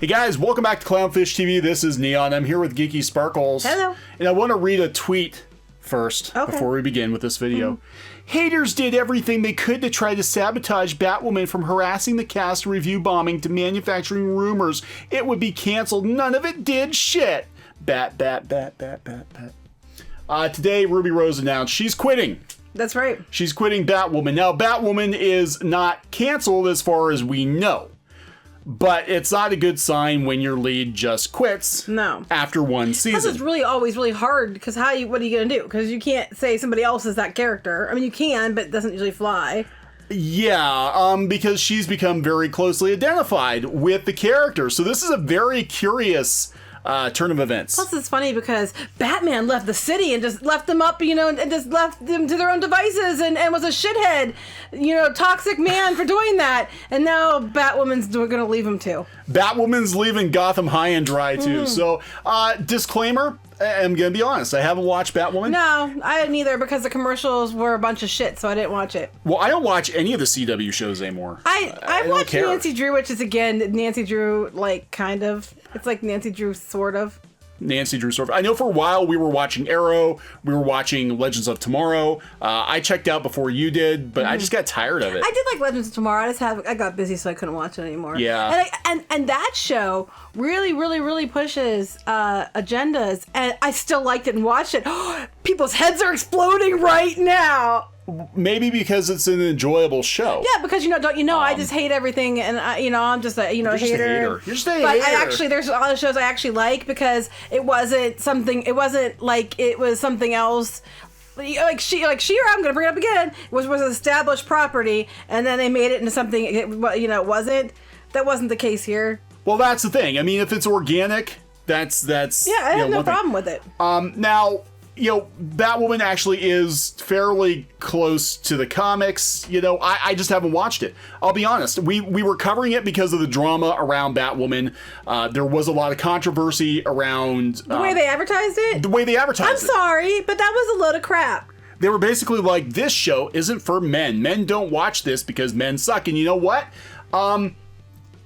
Hey guys, welcome back to Clownfish TV. This is Kneon. I'm here with Geeky Sparkles. Hello. And I want to read a tweet first before we begin with this video. Haters did everything they could to try to sabotage Batwoman, from harassing the cast review bombing to manufacturing rumors it would be canceled. None of it did shit. Bat. Today, Ruby Rose announced she's quitting. That's right. She's quitting Batwoman. Now, Batwoman is not canceled as far as we know. But it's not a good sign when your lead just quits. No. After one season. Plus, it's always really hard because what are you gonna do? Because you can't say somebody else is that character. I mean, you can, but it doesn't usually fly. Yeah, because she's become very closely identified with the character. So this is a very curious turn of events. Plus, it's funny because Batman left the city and just left them up, and just left them to their own devices and was a shithead, toxic man for doing that. And now Batwoman's going to leave him too. Batwoman's leaving Gotham high and dry too. So, disclaimer, I'm going to be honest, I haven't watched Batwoman. No, I didn't either because the commercials were a bunch of shit, so I didn't watch it. Well, I don't watch any of the CW shows anymore. I watched Nancy Drew, which is, again, Nancy Drew, kind of. It's like Nancy Drew, sort of. Nancy Drew, sort of. I know for a while we were watching Arrow, we were watching Legends of Tomorrow. I checked out before you did, but I just got tired of it. I did like Legends of Tomorrow. I got busy, so I couldn't watch it anymore. Yeah. And that show really pushes agendas, and I still liked it and watched it. People's heads are exploding right now. Maybe because it's an enjoyable show. Yeah, because I just hate everything, and I'm just a hater. You're just a hater. But there's a lot of shows I actually like because it wasn't like it was something else. Like She-Ra, I'm gonna bring it up again. Was established property, and then they made it into something it wasn't. That wasn't the case here. Well, that's the thing. I mean, if it's organic, that's yeah. I have no problem with it. Now, Batwoman actually is fairly close to the comics. I just haven't watched it. I'll be honest. We were covering it because of the drama around Batwoman. There was a lot of controversy around the way they advertised it. I'm sorry, but that was a load of crap. They were basically like, this show isn't for men. Men don't watch this because men suck. And you know what?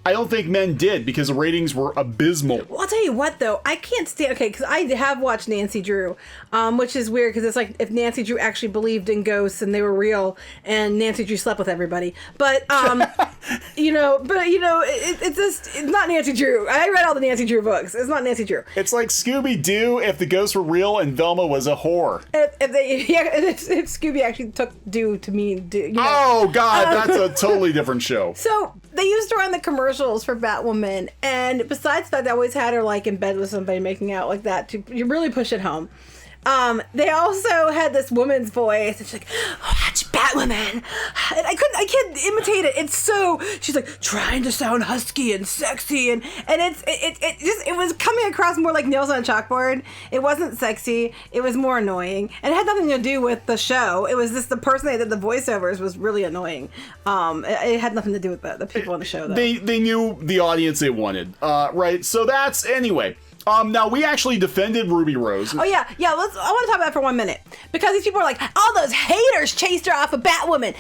I don't think men did, because the ratings were abysmal. Well, I'll tell you what, though. I can't stand... Okay, because I have watched Nancy Drew, which is weird, because it's like if Nancy Drew actually believed in ghosts and they were real, and Nancy Drew slept with everybody. But, it's not Nancy Drew. I read all the Nancy Drew books. It's not Nancy Drew. It's like Scooby-Doo if the ghosts were real and Velma was a whore. If Scooby actually took do to mean do. Oh, God, that's a totally different show. So... They used to run the commercials for Batwoman, and besides that, they always had her in bed with somebody making out like that to really push it home. They also had this woman's voice, and she's like, "Watch Batwoman," and I can't imitate it. It's so she's like trying to sound husky and sexy, and it was coming across more like nails on a chalkboard. It wasn't sexy. It was more annoying, and it had nothing to do with the show. It was just the person that did the voiceovers was really annoying. It had nothing to do with the people on the show, though. They knew the audience they wanted, right? So that's anyway. Now, we actually defended Ruby Rose. Oh, yeah. I want to talk about that for 1 minute. Because these people are like, all those haters chased her off of Batwoman.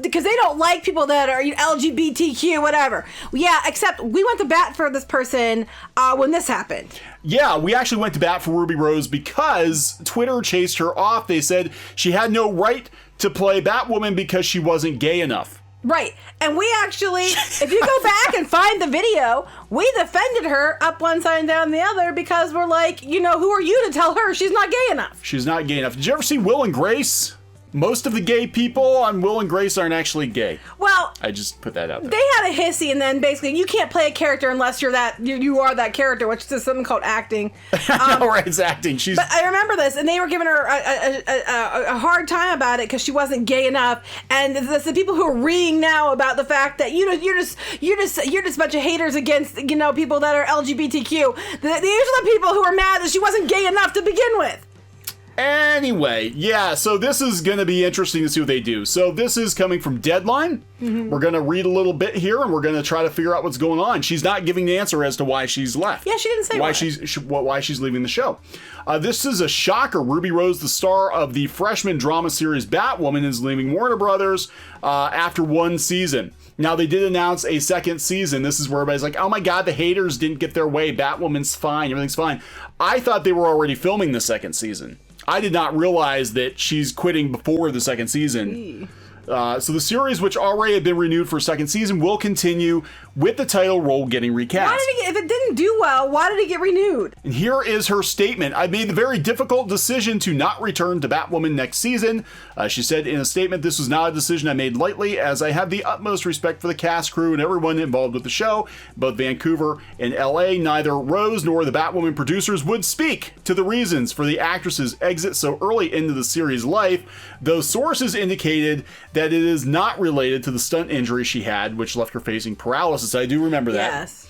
Because they don't like people that are LGBTQ, whatever. Yeah, except we went to bat for this person when this happened. Yeah, we actually went to bat for Ruby Rose because Twitter chased her off. They said she had no right to play Batwoman because she wasn't gay enough. Right. And we actually, if you go back and find the video, we defended her up one side and down the other because we're like, who are you to tell her she's not gay enough? She's not gay enough. Did you ever see Will and Grace? Most of the gay people on Will and Grace aren't actually gay. Well, I just put that out there. They had a hissy, and then basically you can't play a character unless you are that character, which is something called acting. No, right, it's acting. But I remember this, and they were giving her a hard time about it because she wasn't gay enough. And the people who are reading now about the fact that you're just a bunch of haters against people that are LGBTQ. These are the people who are mad that she wasn't gay enough to begin with. Anyway, yeah, so this is going to be interesting to see what they do. So this is coming from Deadline. We're going to read a little bit here, and we're going to try to figure out what's going on. She's not giving the answer as to why she's left. Yeah, she didn't say why she's leaving the show. This is a shocker. Ruby Rose, the star of the freshman drama series Batwoman, is leaving Warner Brothers after one season. Now, they did announce a second season. This is where everybody's like, oh my god, the haters didn't get their way. Batwoman's fine. Everything's fine. I thought they were already filming the second season. I did not realize that she's quitting before the second season. So the series, which already had been renewed for a second season, will continue with the title role getting recast. If it didn't do well, why did it get renewed? And here is her statement. I made the very difficult decision to not return to Batwoman next season. She said in a statement, this was not a decision I made lightly, as I have the utmost respect for the cast, crew, and everyone involved with the show. Both Vancouver and LA, neither Rose nor the Batwoman producers would speak to the reasons for the actress's exit so early into the series' life, though sources indicated that it is not related to the stunt injury she had, which left her facing paralysis. I do remember that. Yes.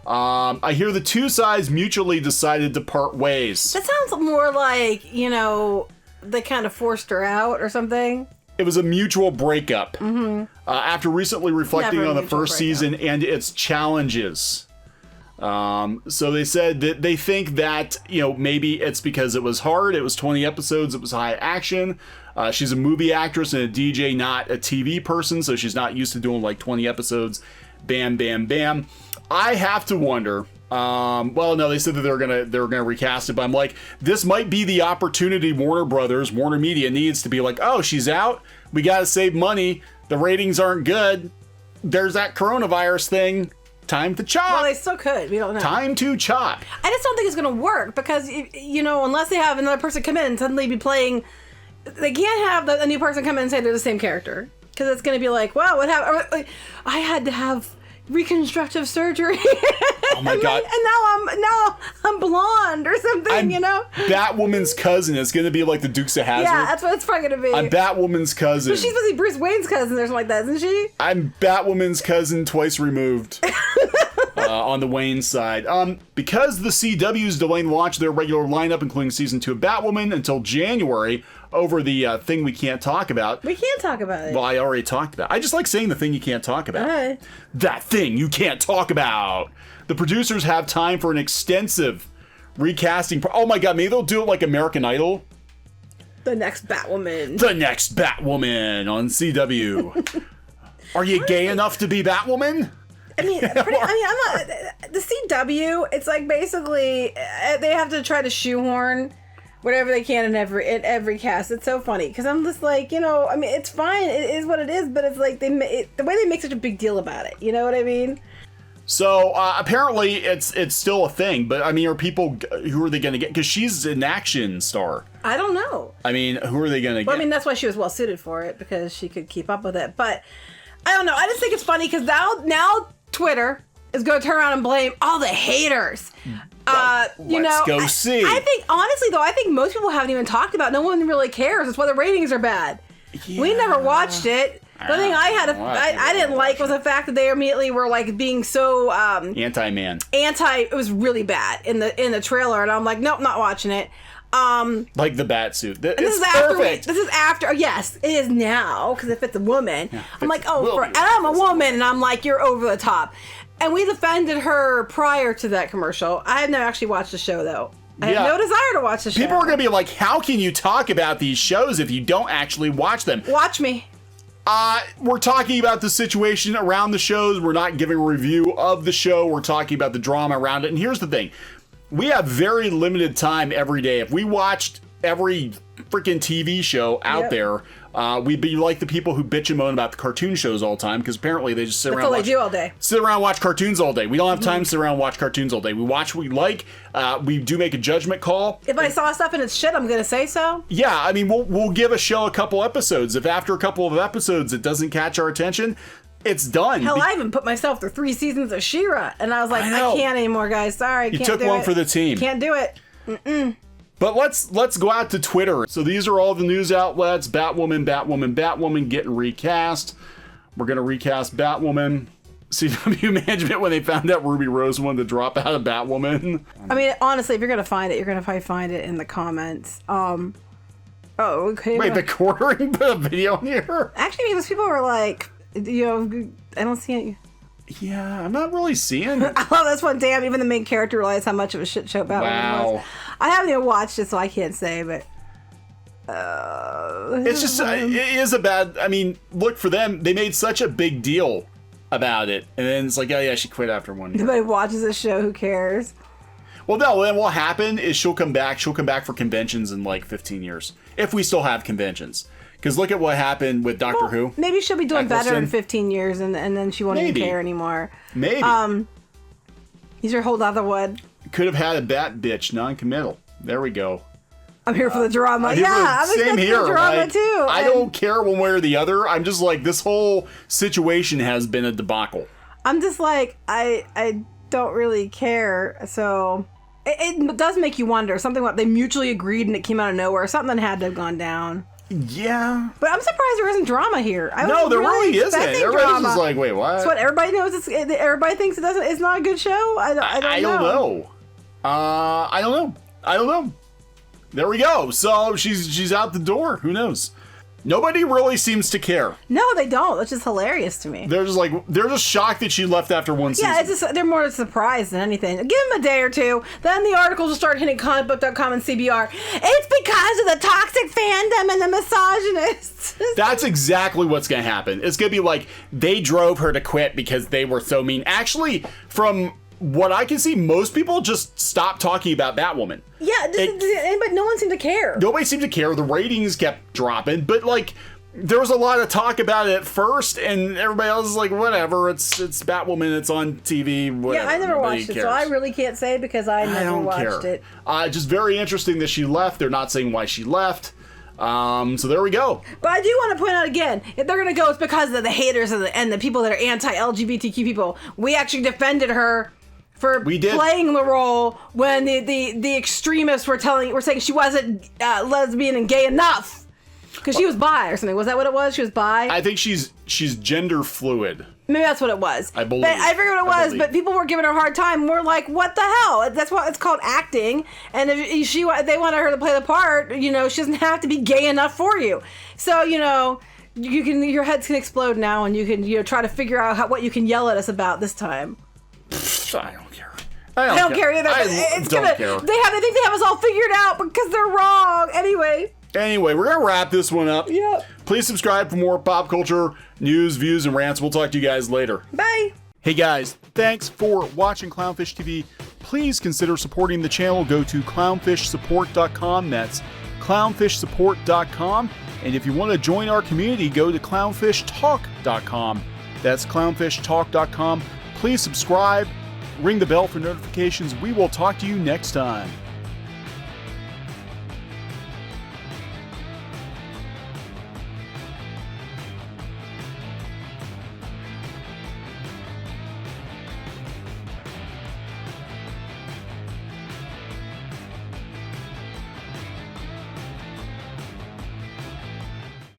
I hear the two sides mutually decided to part ways. That sounds more like, they kind of forced her out or something. It was a mutual breakup. After recently reflecting on the first season and its challenges. So they said that they think that, maybe it's because it was hard. It was 20 episodes. It was high action. She's a movie actress and a DJ, not a TV person. So she's not used to doing like 20 episodes. Bam, bam, bam. I have to wonder. Well, no, they said that they're gonna recast it, but I'm like, this might be the opportunity WarnerMedia needs to be like, oh, she's out. We got to save money. The ratings aren't good. There's that coronavirus thing. Time to chop. Well, they still could. We don't know. Time to chop. I just don't think it's going to work because, unless they have another person come in and suddenly be playing, they can't have a new person come in and say they're the same character. Because it's going to be like, wow, what happened? I had to have reconstructive surgery. Oh my god! And now I'm blonde or something. Batwoman's cousin is going to be like the Dukes of Hazzard. Yeah, that's what it's probably going to be. I'm Batwoman's cousin. But she's supposed to be Bruce Wayne's cousin or something like that, isn't she? I'm Batwoman's cousin twice removed. On the Wayne side. Because the CW is delaying the launch of their regular lineup, including season 2 of Batwoman, until January, over the thing we can't talk about. We can't talk about it. Well, I already talked about it. I just like saying the thing you can't talk about. Right. That thing you can't talk about. The producers have time for an extensive recasting. Oh my god, maybe they'll do it like American Idol. The next Batwoman. The next Batwoman on CW. Are you gay enough to be Batwoman? I'm not. The CW. It's like basically they have to try to shoehorn whatever they can in every cast. It's so funny because I'm just like, it's fine. It is what it is, but it's like the way they make such a big deal about it. You know what I mean? So apparently it's still a thing, but are people, who are they going to get? Because she's an action star. I don't know. Who are they going to get? Well, that's why she was well suited for it, because she could keep up with it. But I don't know. I just think it's funny because now Twitter is going to turn around and blame all the haters. Let's go see. I think, honestly, though, most people haven't even talked about it. No one really cares. It's why the ratings are bad. Yeah. We never watched it. The thing I didn't like was the fact that they immediately were like being so anti-man. It was really bad in the trailer, and I'm like, nope, not watching it. Like the bat suit. This is after. Yes, it is now because if it's a woman, yeah, I'm like, and I'm a woman, and I'm like, you're over the top. And we defended her prior to that commercial. I have never actually watched the show though. I have no desire to watch the show. People are going to be like, how can you talk about these shows if you don't actually watch them? Watch me. We're talking about the situation around the shows. We're not giving a review of the show. We're talking about the drama around it. And here's the thing. We have very limited time every day. If we watched every freaking TV show out there, we'd be like the people who bitch and moan about the cartoon shows all the time, because apparently they just sit around and watch cartoons all day. We don't have time to sit around and watch cartoons all day. We watch what we like. We do make a judgment call. If I saw stuff and it's shit, I'm going to say so. Yeah, we'll give a show a couple episodes. If after a couple of episodes it doesn't catch our attention, it's done. Hell, I even put myself through 3 seasons of She-Ra, and I was like, I can't anymore, guys. Sorry, you took one for the team. Can't do it. Mm-mm. But let's go out to Twitter. So these are all the news outlets. Batwoman getting recast. We're going to recast Batwoman. CW management, when they found out Ruby Rose wanted to drop out of Batwoman. Honestly, if you're going to find it, you're going to find it in the comments. Oh, okay. Wait, the quartering put a video on here? Actually, because people were like, I don't see it. Yeah, I'm not really seeing it. I love this one. Damn, even the main character realized how much of a shit show Batwoman was. I haven't even watched it, so I can't say, but... it's just, it is a bad... I mean, look, for them, they made such a big deal about it, and then it's like, oh yeah, she quit after 1 year. Nobody watches this show, who cares? Well, no, then what'll happen is she'll come back for conventions in like 15 years. If we still have conventions. Because look at what happened with Doctor Who. Maybe she'll be doing better in 15 years, and then she won't even care anymore. Maybe. He's your whole other one. Could have had a bat bitch, non-committal. There we go. I'm here for the drama. I'm expecting the drama too. I don't care one way or the other. I'm just like, this whole situation has been a debacle. I'm just like, I don't really care. So it does make you wonder. Something like they mutually agreed and it came out of nowhere. Something had to have gone down. Yeah. But I'm surprised there isn't drama here. No, there really isn't. Everybody's just like, wait, what? That's what everybody knows. Everybody thinks it's not a good show. I don't know. I don't know. There we go. So she's out the door. Who knows? Nobody really seems to care. No, they don't. That's just hilarious to me. They're just shocked that she left after one season. Yeah, they're more surprised than anything. Give them a day or two, then the articles will start hitting comicbook.com and CBR. It's because of the toxic fandom and the misogynists. That's exactly what's going to happen. It's going to be like, they drove her to quit because they were so mean. Actually, from what I can see, most people just stopped talking about Batwoman. Yeah, but no one seemed to care. Nobody seemed to care. The ratings kept dropping, but like, there was a lot of talk about it at first, and everybody else is like, whatever, it's Batwoman, it's on TV, whatever. Yeah, I never watched it, so I really can't say because I never watched it. Just very interesting that she left. They're not saying why she left. So there we go. But I do want to point out again, if they're going to go, it's because of the haters and the people that are anti-LGBTQ people. We actually defended her for playing the role when the extremists were saying she wasn't lesbian and gay enough because she was bi or something. Was that what it was? She was bi? I think she's gender fluid. Maybe that's what it was. I believe. But I figured what it was, but people were giving her a hard time. We're like, what the hell? That's what it's called, acting. And if they wanted her to play the part, she doesn't have to be gay enough for you. So, your heads can explode now, and you can try to figure out what you can yell at us about this time. I don't care. I don't care either. I don't care. They think they have us all figured out because they're wrong. Anyway, we're going to wrap this one up. Yep. Please subscribe for more pop culture news, views, and rants. We'll talk to you guys later. Bye. Hey guys, thanks for watching Clownfish TV. Please consider supporting the channel. Go to clownfishsupport.com. That's clownfishsupport.com. And if you want to join our community, go to clownfishtalk.com. That's clownfishtalk.com. Please subscribe, ring the bell for notifications. We will talk to you next time.